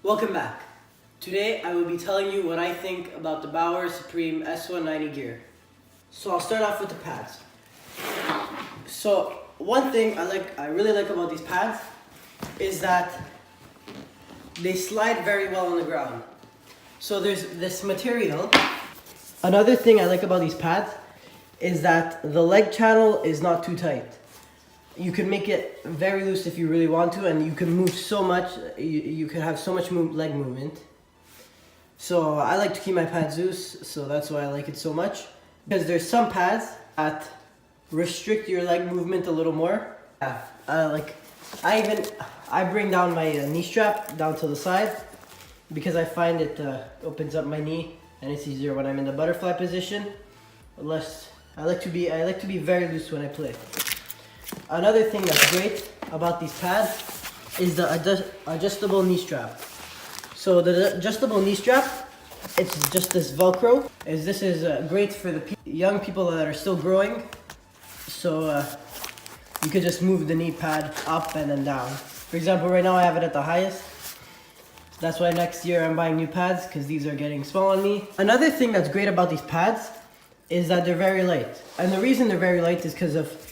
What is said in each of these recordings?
Welcome back. Today I will be telling you what I think about the Bauer Supreme S190 gear. So I'll start off with the pads. So one thing I really like about these pads is that they slide very well on the ground. So there's this material. Another thing I like about these pads is that the leg channel is not too tight. You can make it very loose if you really want to, and you can move so much, you can have so much leg movement. So I like to keep my pads loose, so that's why I like it so much. Because there's some pads that restrict your leg movement a little more. I bring down my knee strap down to the side because I find it opens up my knee and it's easier when I'm in the butterfly position. I like to be very loose when I play. Another thing that's great about these pads is the adjustable knee strap. So the adjustable knee strap, it's just this Velcro. This is great for the young people that are still growing. So you could just move the knee pad up and then down. For example, right now I have it at the highest. That's why next year I'm buying new pads because these are getting small on me. Another thing that's great about these pads is that they're very light. And the reason they're very light is because of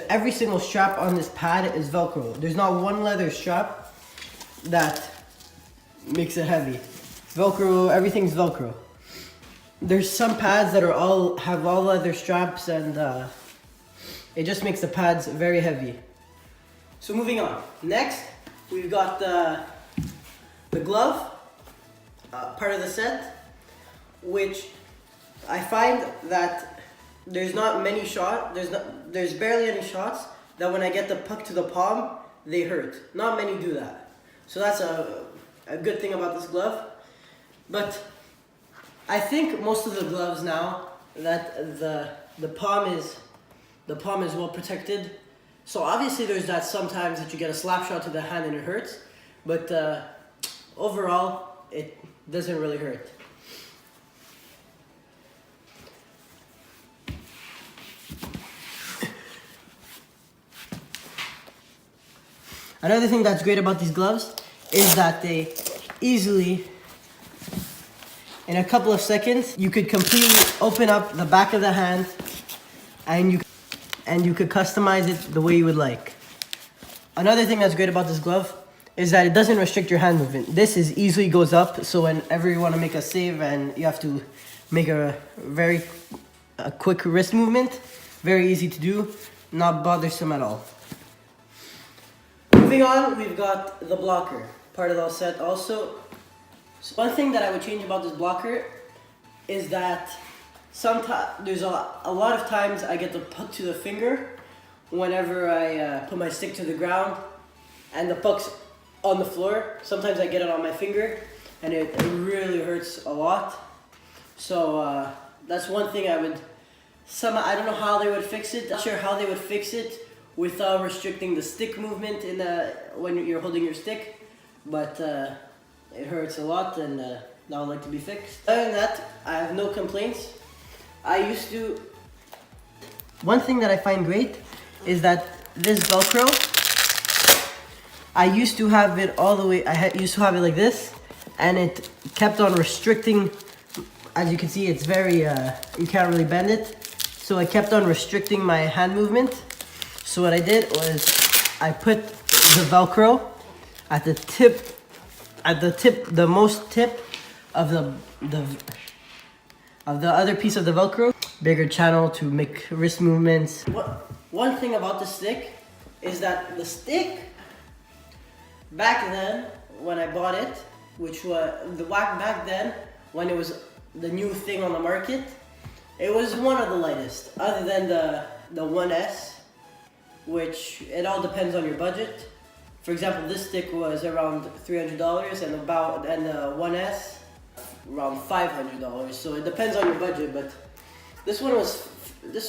every single strap on this pad is Velcro. There's not one leather strap that makes it heavy. Velcro, everything's Velcro. There's some pads that have all leather straps, and it just makes the pads very heavy. So moving on. Next, we've got the glove, part of the set, which I find that there's not many shots, there's barely any shots that when I get the puck to the palm, they hurt. Not many do that. So that's a good thing about this glove. But I think most of the gloves now that the palm is well protected. So obviously there's that sometimes that you get a slap shot to the hand and it hurts, but overall it doesn't really hurt. Another thing that's great about these gloves is that they easily, in a couple of seconds, you could completely open up the back of the hand and you could customize it the way you would like. Another thing that's great about this glove is that it doesn't restrict your hand movement. This easily goes up, so whenever you want to make a save and you have to make a quick wrist movement, very easy to do, not bothersome at all. Moving on, we've got the blocker, part of the set also. So one thing that I would change about this blocker is that there's a lot of times I get the puck to the finger whenever I put my stick to the ground and the puck's on the floor. Sometimes I get it on my finger and it really hurts a lot. So that's one thing I don't know how they would fix it. Not sure how they would fix it without restricting the stick movement when you're holding your stick, but it hurts a lot and that would like to be fixed. Other than that, I have no complaints. One thing that I find great is that this Velcro, I used to have it all the way, used to have it like this, and it kept on restricting. As you can see, it's very, you can't really bend it, so it kept on restricting my hand movement. So what I did was I put the Velcro at the most tip of the other piece of the Velcro. Bigger channel to make wrist movements. One thing about the stick is that the stick, back then when I bought it, which was back then when it was the new thing on the market, it was one of the lightest, other than the 1S, which it all depends on your budget. For example, this stick was around $300 and the 1S around $500. So it depends on your budget, but this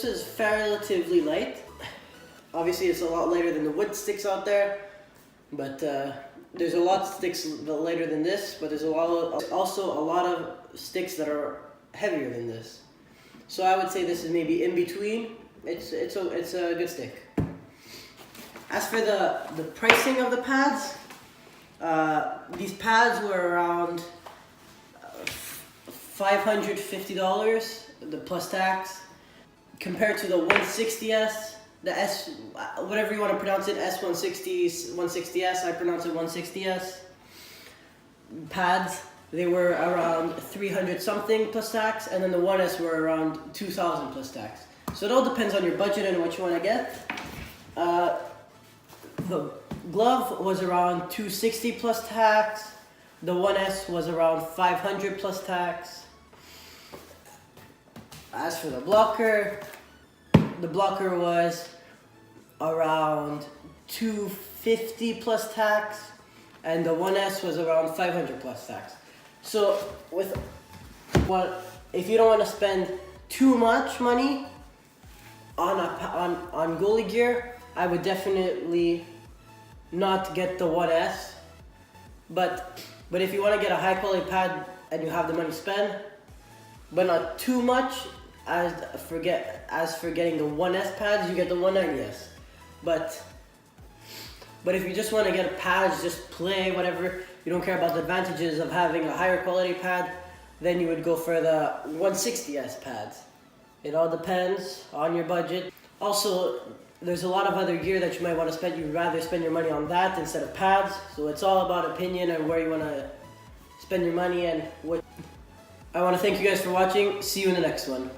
is relatively light. Obviously it's a lot lighter than the wood sticks out there, but there's a lot of sticks lighter than this, but there's also a lot of sticks that are heavier than this. So I would say this is maybe in between. It's a good stick. As for the pricing of the pads, These pads were around $550, the plus tax, compared to the 160S, the S, whatever you want to pronounce it, S160, 160S, I pronounce it 160S. Pads, they were around 300 something plus tax, and then the 1S were around 2,000 plus tax. So it all depends on your budget and what you want to get. The glove was around 260 plus tax. The 1S was around 500 plus tax. As for the blocker was around 250 plus tax, and the 1S was around 500 plus tax. So if you don't want to spend too much money on goalie gear, I would definitely not get the 1S. But if you want to get a high quality pad and you have the money to spend, but not too much, as for getting the 1S pads, you get the 190S. But if you just want to get a pad, just play, whatever, you don't care about the advantages of having a higher quality pad, then you would go for the 160S pads. It all depends on your budget. Also, there's a lot of other gear that you might want to spend. You'd rather spend your money on that instead of pads. So it's all about opinion and where you want to spend your money and what. I want to thank you guys for watching. See you in the next one.